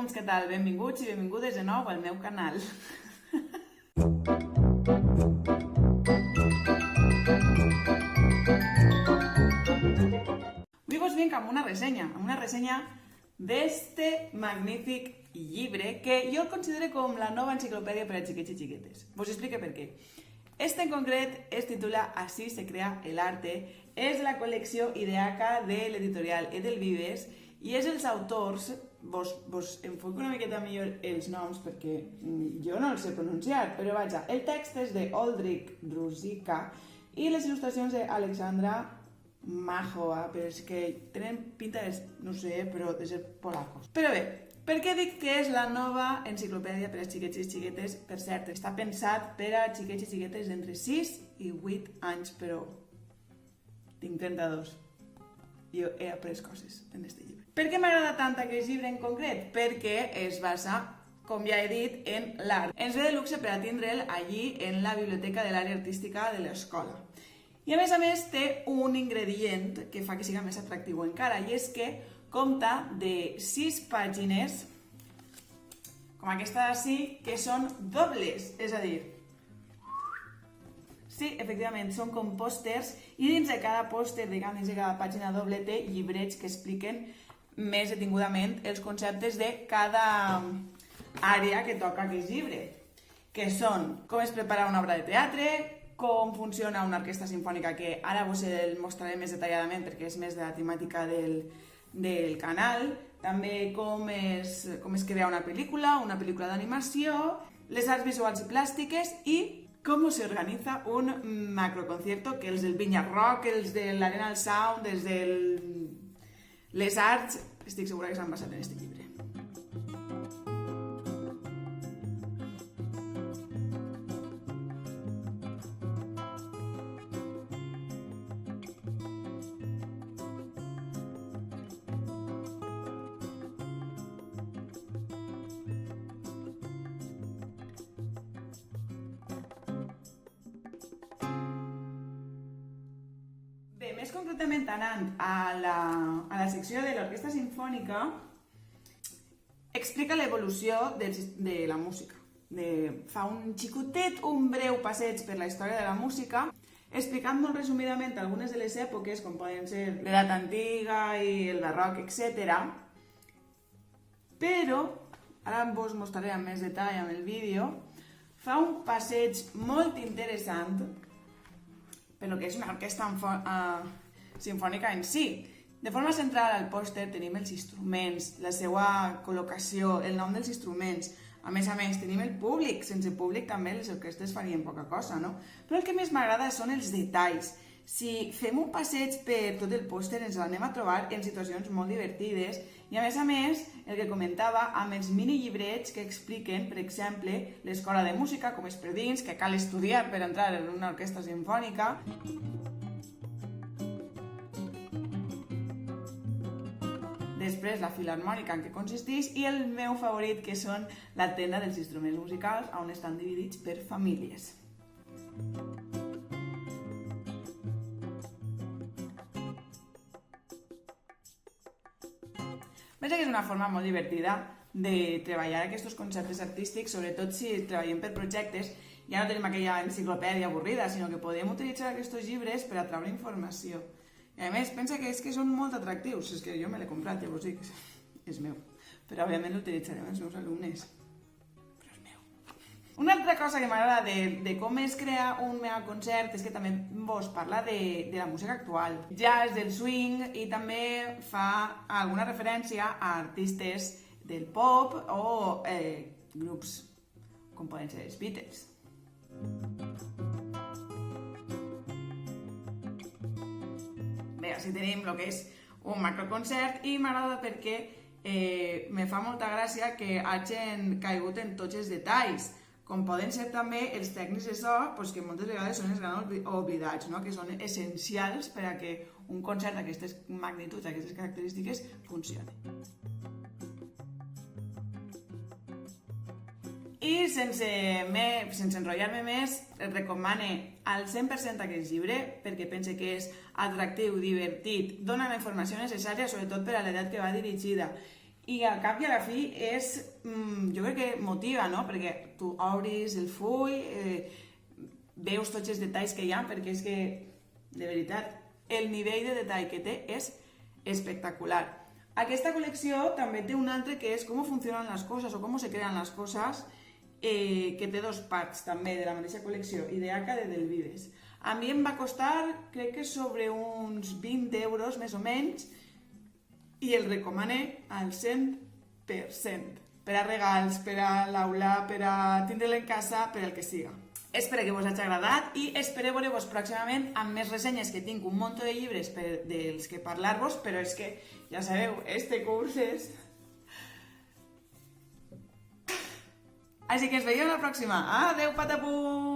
Racons, què tal? Benvinguts i benvingudes de nou al meu canal. Avui vos vinc amb una ressenya d'este magnífic llibre que jo el considero com la nova enciclopèdia per a xiquets i xiquetes. Vos explico per què. Este en concret es titula Así se crea el arte, és la col·lecció Ideaca de l'editorial Edelvives i és els autors, vos enfoco una miqueta millor els noms perquè jo no els sé pronunciar, però vaja, el text és d'Oldřich Ruzicka i les il·lustracions d'Alexandra Majoa, però és que tenen pinta de, no sé, però de ser polacos. Però bé, per què dic que és la nova enciclopèdia per a xiquets i xiquetes? Per cert, està pensat per a xiquets i xiquetes d'entre 6 i 8 anys, però tinc 32. Jo he après coses en aquest llibre. Per què m'agrada tant aquest llibre en concret? Perquè es basa, com ja he dit, en l'art. Ens ve de luxe per a tindre'l allí en la biblioteca de l'àrea artística de l'escola. I a més té un ingredient que fa que siga més atractiu encara, i és que compta de 6 pàgines, com aquesta d'ací, que són dobles, és a dir, sí, efectivament, són com pòsters, i dins de cada pòster, dins de cada pàgina doble, té llibrets que expliquen més detingudament els conceptes de cada àrea que toca aquest llibre, que són com es prepara una obra de teatre, com funciona una orquestra sinfònica, que ara vos el mostraré més detalladament perquè és més de la temàtica del canal, també com es crea una pel·lícula d'animació, les arts visuals i plàstiques i com se organiza un macroconcierto, que els del Vinya Rock, els de l'Arena del Sound, els de les arts, estic segura que s'han basat en aquest llibre. Bé, més concretament anant a la secció de l'Orquestra Simfònica, explica l'evolució de la música. Fa un xicotet, un breu passeig per la història de la música, explicant molt resumidament algunes de les èpoques, com poden ser l'edat antiga i el barroc, etc. Però, ara vos mostraré amb més detall amb el vídeo, fa un passeig molt interessant per lo que és una orquestra simfònica en si. De forma central al pòster tenim els instruments, la seva col·locació, el nom dels instruments. A més, tenim el públic. Sense públic també les orquestres farien poca cosa, no? Però el que més m'agrada són els detalls. Si fem un passeig per tot el pòster ens l'anem a trobar en situacions molt divertides i a més, el que comentava, amb els minillibrets que expliquen, per exemple, l'escola de música, com és per dins, que cal estudiar per entrar en una orquestra simfònica. Després la filharmònica en què consisteix i el meu favorit, que són la tenda dels instruments musicals, on estan dividits per famílies. Veig que és una forma molt divertida de treballar aquests conceptes artístics, sobretot si treballem per projectes. Ja no tenim aquella enciclopèdia avorrida, sinó que podem utilitzar aquests llibres per atraure informació. I a més, pensa que són molt atractius. És que jo me l'he comprat, ja vos dic, és meu. Però òbviament l'utilitzaré amb els meus alumnes. Però és meu. Una altra cosa que m'agrada de com es crea un megaconcert és que també vos parla de la música actual. Jazz, del swing, i també fa alguna referència a artistes del pop o grups com poden ser els Beatles. Bé, així tenim el que és un macroconcert i m'agrada perquè me fa molta gràcia que hagin caigut en tots els detalls, com poden ser també els tècnics de so, que moltes vegades són els grans oblidats, que són essencials per a que un concert d'aquestes magnituds, d'aquestes característiques, funcioni. I sense enrotllar-me més, et recomano al 100% aquest llibre perquè pense que és atractiu, divertit, dona la informació necessària, sobretot per a l'edat que va dirigida. i al cap i a la fi és, jo crec que motiva, no? Perquè tu obris el full, veus tots els detalls que hi ha, perquè és que, de veritat, el nivell de detall que té és espectacular. Aquesta col·lecció també té un altre que és com funcionen les coses o com se creen les coses, que té dos packs també de la mateixa col·lecció, Ideaca de Delvides. A mi em va costar, crec que sobre uns 20 euros més o menys, i el recomane al 100%. Per a regals, per a l'aula, per a tindre-la en casa, per al que siga. Espero que vos hagi agradat i espero veure-vos pròximament amb més ressenyes, que tinc un munt de llibres dels que parlar-vos, però és que, ja sabeu, este curs és... Així que ens veiem la pròxima. Adeu, patapum!